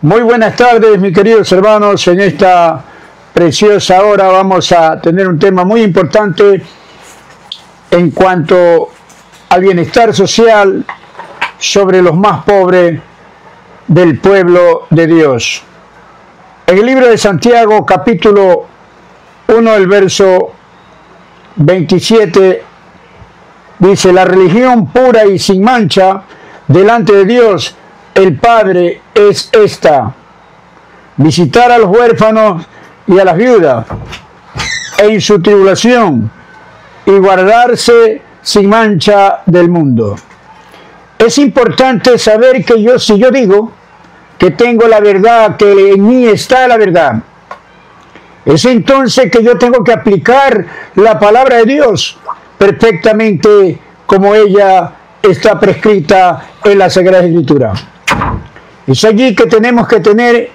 Muy buenas tardes, mis queridos hermanos. En esta preciosa hora vamos a tener un tema muy importante en cuanto al bienestar social sobre los más pobres del pueblo de Dios. En el libro de Santiago, capítulo 1, el verso 27, dice: la religión pura y sin mancha delante de Dios el Padre es esta: visitar a los huérfanos y a las viudas en su tribulación y guardarse sin mancha del mundo. Es importante saber que si yo digo que tengo la verdad, que en mí está la verdad, es entonces que yo tengo que aplicar la palabra de Dios perfectamente como ella está prescrita en la Sagrada Escritura. Es allí que tenemos que tener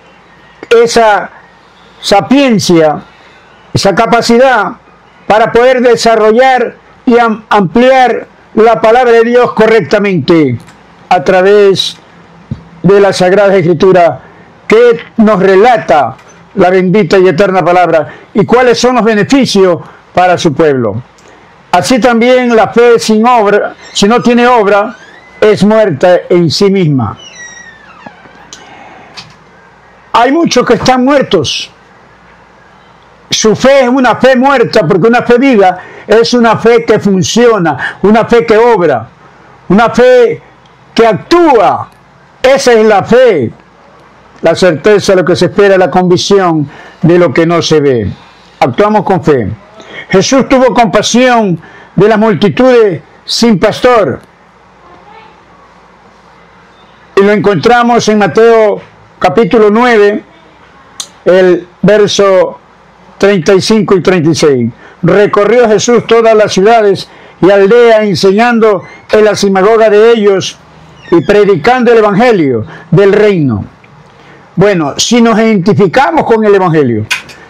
esa sapiencia, esa capacidad para poder desarrollar y ampliar la palabra de Dios correctamente a través de la Sagrada Escritura, que nos relata la bendita y eterna palabra y cuáles son los beneficios para su pueblo. Así también la fe sin obra, si no tiene obra, es muerta en sí misma. Hay muchos que están muertos. Su fe es una fe muerta, porque una fe viva es una fe que funciona, una fe que obra, una fe que actúa. Esa es la fe, la certeza de lo que se espera, la convicción de lo que no se ve. Actuamos con fe. Jesús tuvo compasión de las multitudes sin pastor. Y lo encontramos en Mateo capítulo 9, el verso 35 y 36. Recorrió Jesús todas las ciudades y aldeas, enseñando en la sinagoga de ellos y predicando el evangelio del reino. Bueno, si nos identificamos con el evangelio,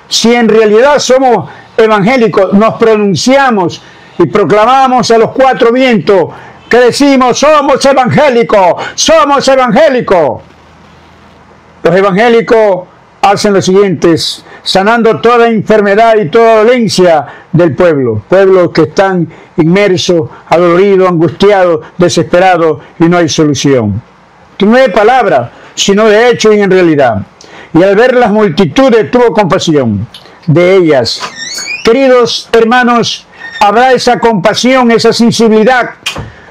si en realidad somos evangélicos, nos pronunciamos y proclamamos a los cuatro vientos que decimos: somos evangélicos, somos evangélicos. Los evangélicos hacen lo siguiente: sanando toda enfermedad y toda dolencia del pueblo, pueblos que están inmersos, adoloridos, angustiados, desesperados y no hay solución. No es palabra, sino de hecho y en realidad. Y al ver las multitudes tuvo compasión de ellas. Queridos hermanos, habrá esa compasión, esa sensibilidad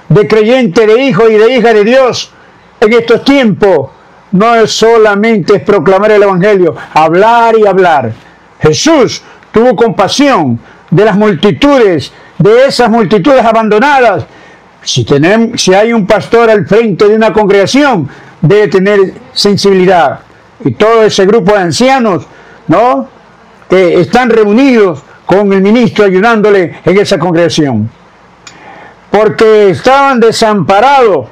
de creyente, de hijo y de hija de Dios en estos tiempos. No es solamente proclamar el evangelio, hablar y hablar. Jesús tuvo compasión de las multitudes, de esas multitudes abandonadas. Si hay un pastor al frente de una congregación, debe tener sensibilidad. Y todo ese grupo de ancianos, ¿no?, que están reunidos con el ministro ayudándole en esa congregación, porque estaban desamparados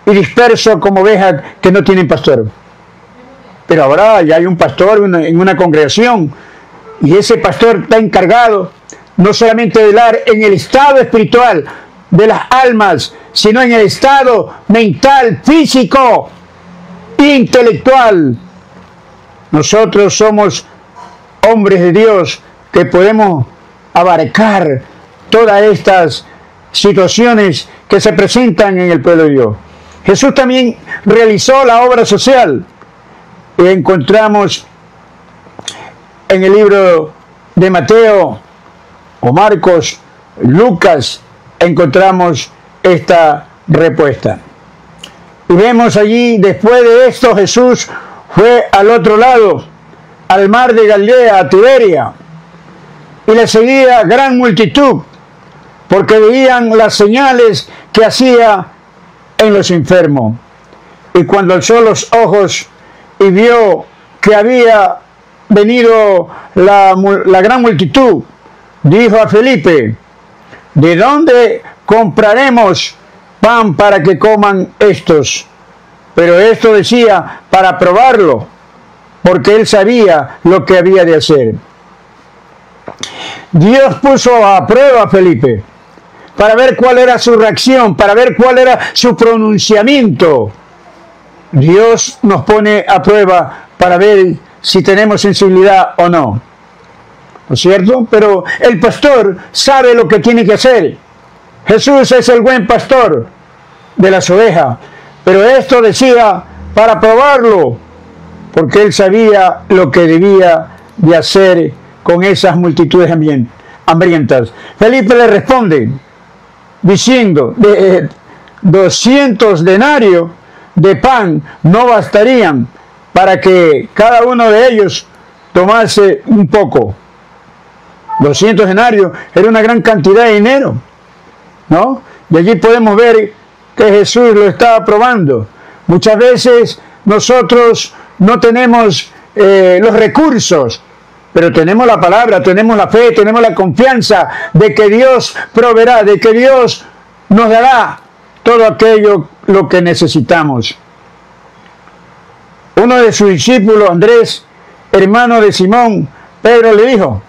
y dispersos como ovejas que no tienen pastor. Pero ahora ya hay un pastor en una congregación, y ese pastor está encargado no solamente de velar en el estado espiritual de las almas, sino en el estado mental, físico e intelectual. Nosotros somos hombres de Dios que podemos abarcar todas estas situaciones que se presentan en el pueblo de Dios. Jesús también realizó la obra social. Y encontramos en el libro de Mateo o Marcos, Lucas, encontramos esta respuesta. Y vemos allí, después de esto, Jesús fue al otro lado, al mar de Galilea, a Tiberia, y le seguía gran multitud, porque veían las señales que hacía en los enfermos. Y cuando alzó los ojos y vio que había venido la gran multitud, dijo a Felipe: ¿de dónde compraremos pan para que coman estos? Pero esto decía para probarlo, porque él sabía lo que había de hacer. Dios puso a prueba a Felipe para ver cuál era su reacción, para ver cuál era su pronunciamiento. Dios nos pone a prueba para ver si tenemos sensibilidad o no. ¿No es cierto? Pero el pastor sabe lo que tiene que hacer. Jesús es el buen pastor de las ovejas. Pero esto decía para probarlo, porque él sabía lo que debía de hacer con esas multitudes hambrientas. Felipe le responde diciendo, 200 denarios de pan no bastarían para que cada uno de ellos tomase un poco. 200 denarios era una gran cantidad de dinero, ¿no? Y allí podemos ver que Jesús lo estaba probando. Muchas veces nosotros no tenemos los recursos, pero tenemos la palabra, tenemos la fe, tenemos la confianza de que Dios proveerá, de que Dios nos dará todo aquello lo que necesitamos. Uno de sus discípulos, Andrés, hermano de Simón, Pedro, le dijo: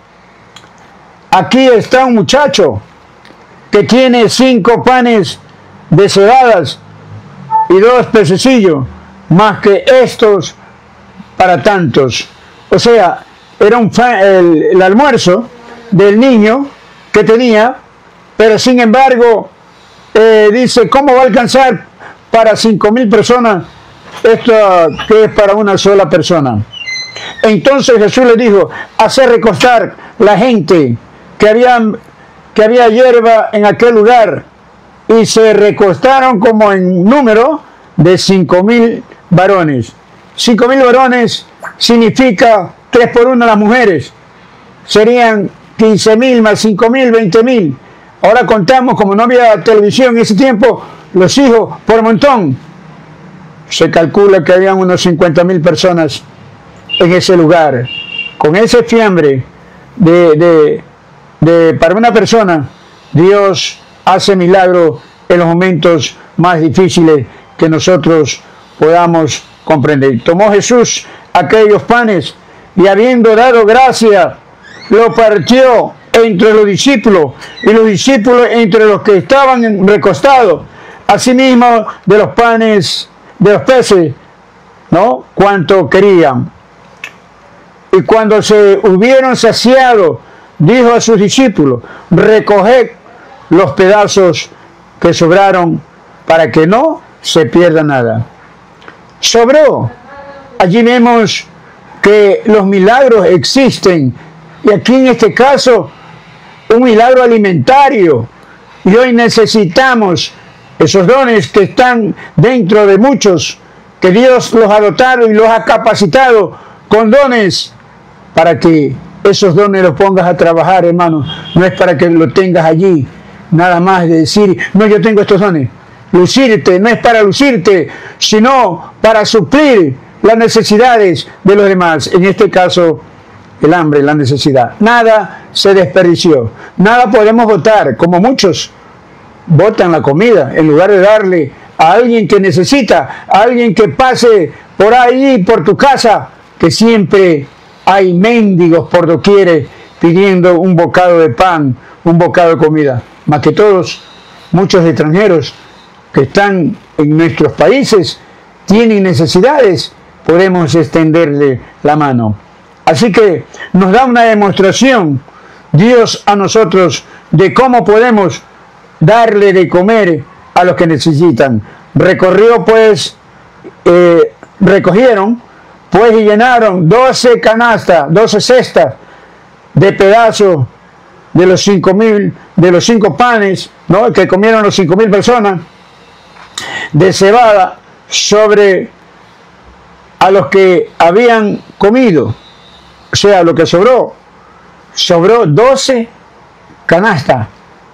aquí está un muchacho que tiene 5 panes de cebadas y 2 pececillos, más que estos para tantos. O sea, era el almuerzo del niño que tenía, pero sin embargo, dice, ¿cómo va a alcanzar para 5,000 personas esto que es para una sola persona? Entonces Jesús le dijo, hacer recostar la gente que había hierba en aquel lugar, y se recostaron como en número de 5,000 varones. 5,000 varones significa 3 por 1 las mujeres. Serían 15,000 más 5,000, 20,000. Ahora contamos, como no había televisión en ese tiempo, los hijos por montón. Se calcula que habían unos 50,000 personas en ese lugar. Con ese fiambre para una persona, Dios hace milagros en los momentos más difíciles que nosotros podamos comprender. Tomó Jesús aquellos panes y, habiendo dado gracia, lo partió entre los discípulos, y los discípulos entre los que estaban recostados. Asimismo de los panes, de los peces, ¿no? Cuanto querían. Y cuando se hubieron saciado, dijo a sus discípulos: recoged los pedazos que sobraron para que no se pierda nada. Sobró. Allí vemos que los milagros existen, y aquí en este caso un milagro alimentario, y hoy necesitamos esos dones que están dentro de muchos, que Dios los ha dotado y los ha capacitado con dones, para que esos dones los pongas a trabajar, hermano. No es para que lo tengas allí, nada más de decir, no, yo tengo estos dones. Lucirte no es para lucirte, sino para suplir las necesidades de los demás. En este caso, el hambre, la necesidad. Nada se desperdició, nada podemos botar, como muchos botan la comida, en lugar de darle a alguien que necesita, a alguien que pase por ahí, por tu casa, que siempre hay mendigos por doquier pidiendo un bocado de pan, un bocado de comida. Más que todos, muchos extranjeros que están en nuestros países tienen necesidades, podemos extenderle la mano. Así que nos da una demostración Dios a nosotros de cómo podemos darle de comer a los que necesitan. Recogieron pues y llenaron 12 canastas, 12 cestas de pedazos de los 5,000, de los 5 panes, ¿no?, que comieron los 5,000 personas, de cebada sobre a los que habían comido. O sea, lo que sobró 12 canastas.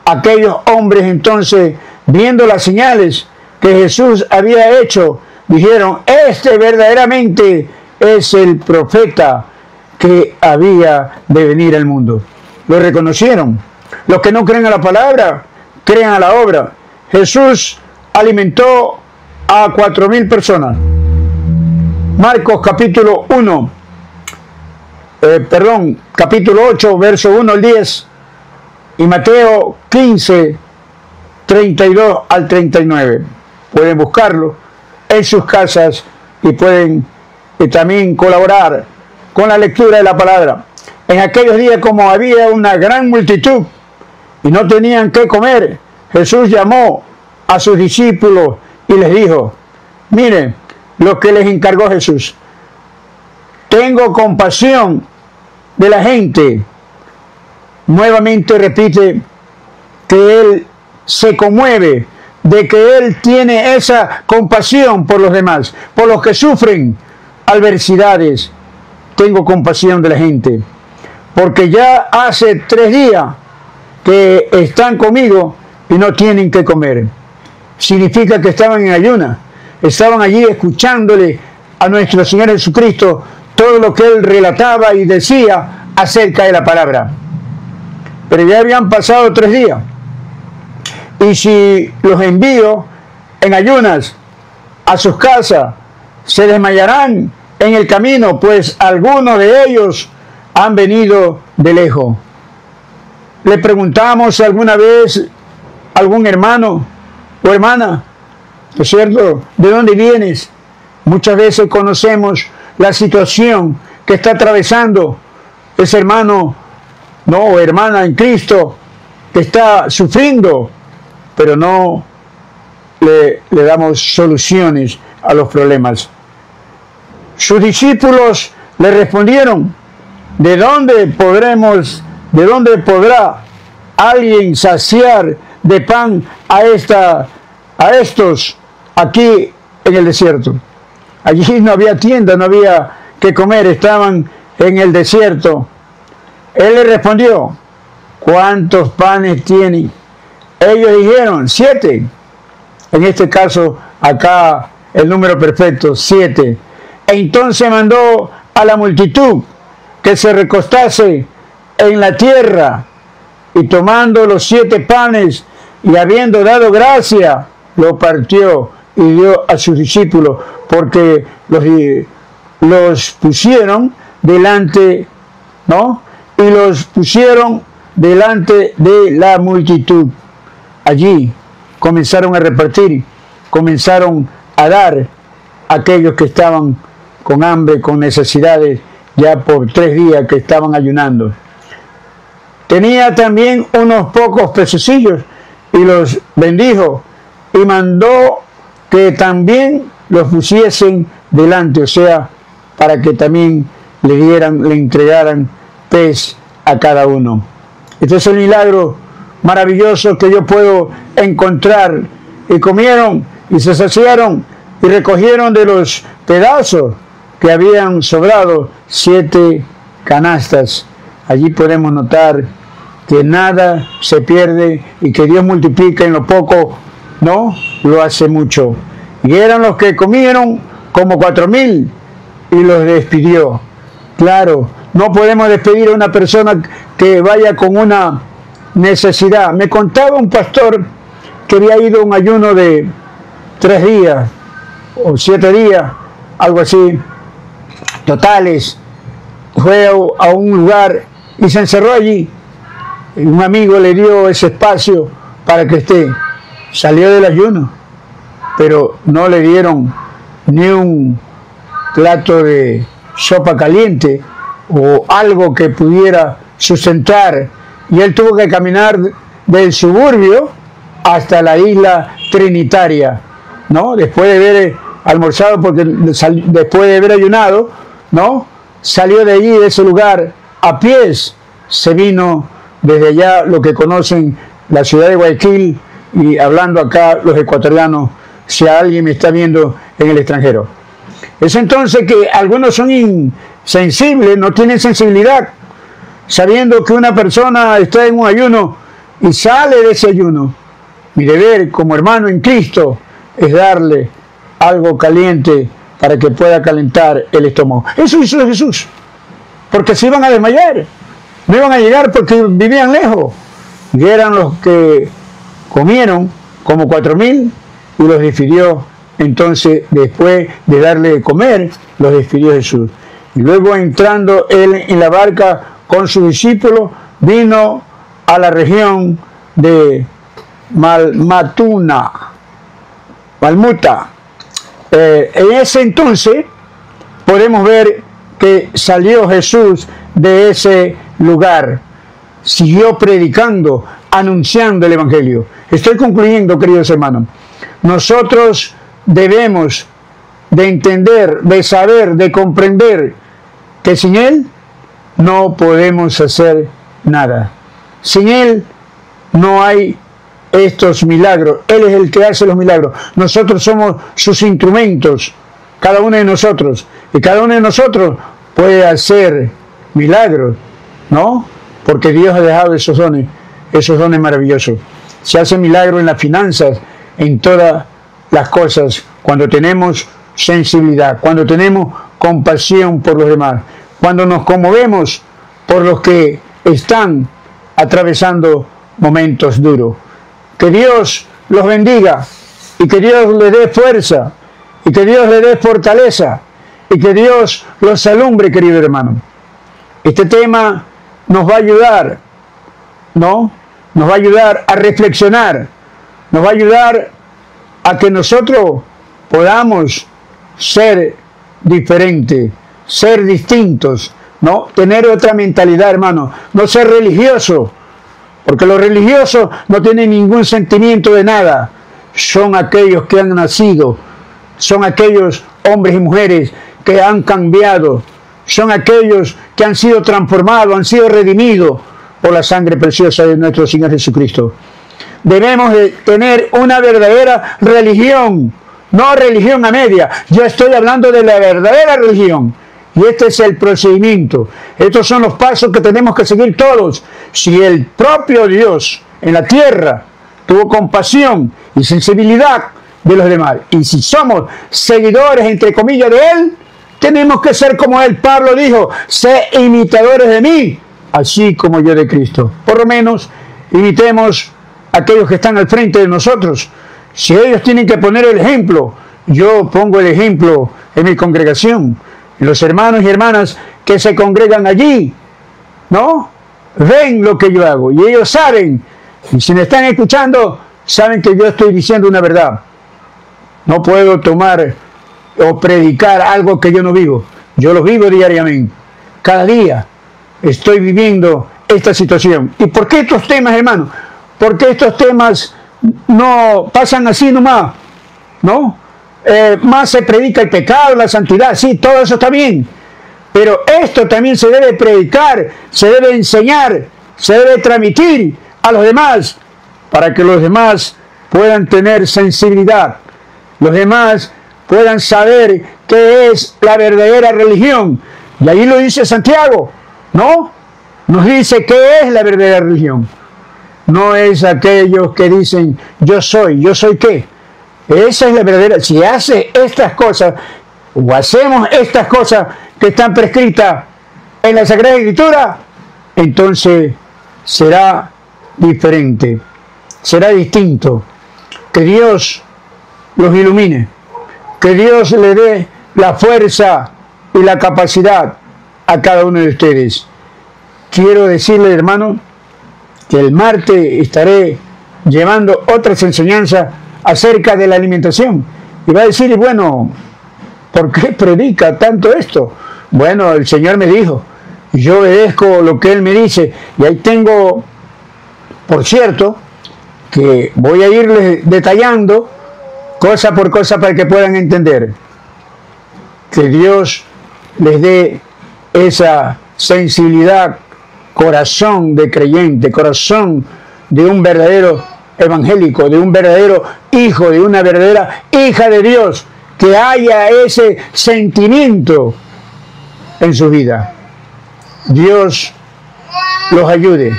Aquellos hombres entonces, viendo las señales que Jesús había hecho, dijeron: este verdaderamente es el profeta que había de venir al mundo. Lo reconocieron. Los que no creen a la palabra, creen a la obra. Jesús alimentó a 4,000 personas. Marcos capítulo 8, verso 1 al 10, y Mateo 15, 32 al 39. Pueden buscarlo en sus casas y pueden también colaborar con la lectura de la palabra. En aquellos días, como había una gran multitud y no tenían qué comer, Jesús llamó a sus discípulos y les dijo: miren lo que les encargó Jesús. Tengo compasión de la gente. Nuevamente repite que Él se conmueve, de que Él tiene esa compasión por los demás, por los que sufren adversidades. Tengo compasión de la gente, porque ya hace 3 días que están conmigo y no tienen que comer. Significa que estaban en ayuna, estaban allí escuchándole a nuestro Señor Jesucristo todo lo que Él relataba y decía acerca de la palabra. Pero ya habían pasado 3 días. Y si los envío en ayunas a sus casas, se desmayarán en el camino, pues algunos de ellos han venido de lejos. Le preguntamos alguna vez a algún hermano o hermana, ¿no es cierto?, ¿de dónde vienes? Muchas veces conocemos la situación que está atravesando ese hermano, no, o hermana en Cristo, que está sufriendo, pero no le damos soluciones a los problemas. Sus discípulos le respondieron: ¿de dónde podrá alguien saciar de pan a estos aquí en el desierto? Allí no había tienda, no había que comer, estaban en el desierto. Él le respondió: ¿cuántos panes tienen? Ellos dijeron: 7. En este caso, acá el número perfecto, 7. Entonces mandó a la multitud que se recostase en la tierra, y tomando los 7 panes y habiendo dado gracia, lo partió y dio a sus discípulos, porque los pusieron delante, ¿no? Y los pusieron delante de la multitud. Allí comenzaron a repartir, comenzaron a dar a aquellos que estaban con hambre, con necesidades, ya por 3 días que estaban ayunando. Tenía también unos pocos pececillos y los bendijo y mandó que también los pusiesen delante, o sea, para que también le entregaran pez a cada uno. Este es el milagro maravilloso que yo puedo encontrar. Y comieron y se saciaron y recogieron de los pedazos que habían sobrado 7 canastas. Allí podemos notar que nada se pierde y que Dios multiplica en lo poco, ¿no? Lo hace mucho. Y eran los que comieron como 4,000 y los despidió. Claro, no podemos despedir a una persona que vaya con una necesidad. Me contaba un pastor que había ido a un ayuno de 3 días o 7 días, algo así, totales. Fue a un lugar y se encerró allí. Un amigo le dio ese espacio para que esté. Salió del ayuno, pero no le dieron ni un plato de sopa caliente o algo que pudiera sustentar, y él tuvo que caminar del suburbio hasta la isla Trinitaria, ¿no? Después de haber almorzado, porque después de haber ayunado, ¿no? Salió de allí, de ese lugar, a pies. Se vino desde allá, lo que conocen la ciudad de Guayaquil, y hablando acá los ecuatorianos, si alguien me está viendo en el extranjero. Es entonces que algunos son insensibles, no tienen sensibilidad, sabiendo que una persona está en un ayuno y sale de ese ayuno. Mi deber como hermano en Cristo es darle algo caliente para que pueda calentar el estómago. Eso hizo Jesús, porque se iban a desmayar, no iban a llegar porque vivían lejos. Y eran los que comieron como 4,000 y los despidió. Entonces, después de darle de comer, los despidió Jesús. Y luego, entrando él en la barca con sus discípulos, vino a la región de Malmuta. En ese entonces podemos ver que salió Jesús de ese lugar, siguió predicando, anunciando el Evangelio. Estoy concluyendo, queridos hermanos. Nosotros debemos de entender, de saber, de comprender que sin Él no podemos hacer nada. Sin Él no hay estos milagros. Él es el que hace los milagros. Nosotros somos sus instrumentos, cada uno de nosotros. Y cada uno de nosotros puede hacer milagros, ¿no? Porque Dios ha dejado esos dones maravillosos. Se hace milagro en las finanzas, en todas las cosas, cuando tenemos sensibilidad, cuando tenemos compasión por los demás, cuando nos conmovemos por los que están atravesando momentos duros. Que Dios los bendiga y que Dios les dé fuerza y que Dios les dé fortaleza y que Dios los alumbre, querido hermano. Este tema nos va a ayudar, ¿no? Nos va a ayudar a reflexionar, nos va a ayudar a que nosotros podamos ser diferentes, ser distintos, ¿no? Tener otra mentalidad, hermano, no ser religioso, porque los religiosos no tienen ningún sentimiento de nada, son aquellos que han nacido, son aquellos hombres y mujeres que han cambiado, son aquellos que han sido transformados, han sido redimidos por la sangre preciosa de nuestro Señor Jesucristo. Debemos de tener una verdadera religión, no religión a media. Yo estoy hablando de la verdadera religión. Y este es el procedimiento. Estos son los pasos que tenemos que seguir todos. Si el propio Dios en la tierra tuvo compasión y sensibilidad de los demás, y si somos seguidores, entre comillas, de Él, tenemos que ser como Él. Pablo dijo, sé imitadores de mí, así como yo de Cristo. Por lo menos imitemos a aquellos que están al frente de nosotros. Si ellos tienen que poner el ejemplo, yo pongo el ejemplo en mi congregación. Los hermanos y hermanas que se congregan allí, ¿no? Ven lo que yo hago y ellos saben, y si me están escuchando, saben que yo estoy diciendo una verdad. No puedo tomar o predicar algo que yo no vivo. Yo lo vivo diariamente. Cada día estoy viviendo esta situación. ¿Y por qué estos temas, hermano? Porque estos temas no pasan así nomás, ¿no? Más se predica el pecado, la santidad, sí, todo eso está bien, pero esto también se debe predicar, se debe enseñar, se debe transmitir a los demás, para que los demás puedan tener sensibilidad, los demás puedan saber qué es la verdadera religión. Y ahí lo dice Santiago, ¿no? Nos dice qué es la verdadera religión. No es aquellos que dicen, yo soy qué. Esa es la verdadera. Si hace estas cosas, o hacemos estas cosas que están prescritas en la Sagrada Escritura, entonces será diferente, será distinto. Que Dios los ilumine, que Dios le dé la fuerza y la capacidad a cada uno de ustedes. Quiero decirle, hermano, que el martes estaré llevando otras enseñanzas acerca de la alimentación. Y va a decir, bueno, ¿por qué predica tanto esto? Bueno, el Señor me dijo, yo obedezco lo que Él me dice. Y ahí tengo, por cierto, que voy a irles detallando cosa por cosa para que puedan entender. Que Dios les dé esa sensibilidad, corazón de creyente, corazón de un verdadero evangélico, de un verdadero hijo, de una verdadera hija de Dios, que haya ese sentimiento en su vida. Dios los ayude,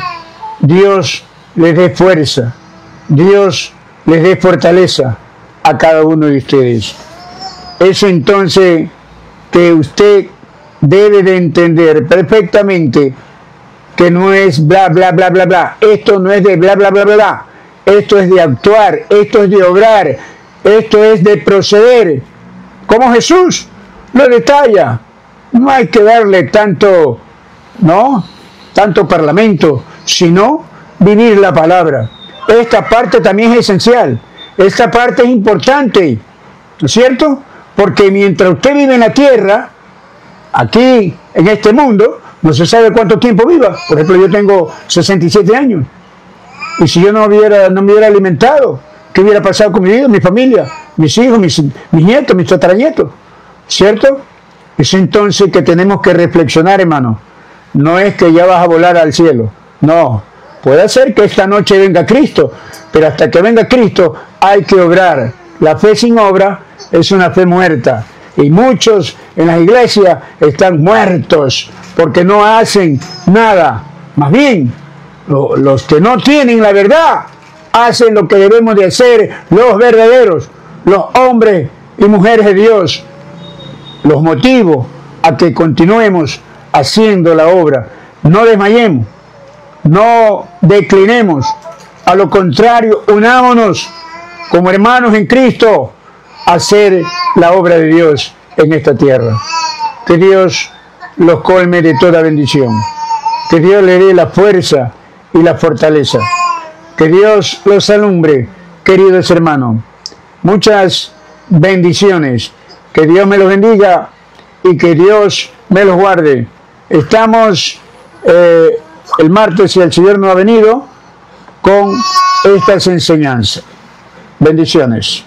Dios les dé fuerza, Dios les dé fortaleza a cada uno de ustedes. Es entonces que usted debe de entender perfectamente que no es bla, bla, bla, bla, bla. Esto no es de bla, bla, bla, bla, bla. Esto es de actuar, esto es de obrar, esto es de proceder. Como Jesús lo detalla. No hay que darle tanto, ¿no? Tanto parlamento, sino vivir la palabra. Esta parte también es esencial. Esta parte es importante, ¿no es cierto? Porque mientras usted vive en la tierra, aquí, en este mundo, no se sabe cuánto tiempo viva. Por ejemplo, yo tengo 67 años. Y si yo no me hubiera alimentado, ¿qué hubiera pasado con mi vida, mi familia, mis hijos, mis nietos, mis tataranietos? ¿Cierto? Es entonces que tenemos que reflexionar, hermano. No es que ya vas a volar al cielo. No. Puede ser que esta noche venga Cristo, pero hasta que venga Cristo hay que obrar. La fe sin obra es una fe muerta. Y muchos en las iglesias están muertos porque no hacen nada. Más bien, los que no tienen la verdad hacen lo que debemos de hacer los verdaderos, los hombres y mujeres de Dios. Los motivo a que continuemos haciendo la obra. No desmayemos, no declinemos. A lo contrario, unámonos como hermanos en Cristo a hacer la obra de Dios en esta tierra. Que Dios los colme de toda bendición. Que Dios le dé la fuerza y la fortaleza. Que Dios los alumbre, queridos hermanos. Muchas bendiciones. Que Dios me los bendiga y que Dios me los guarde. Estamos el martes, si el Señor no ha venido, con estas enseñanzas. Bendiciones.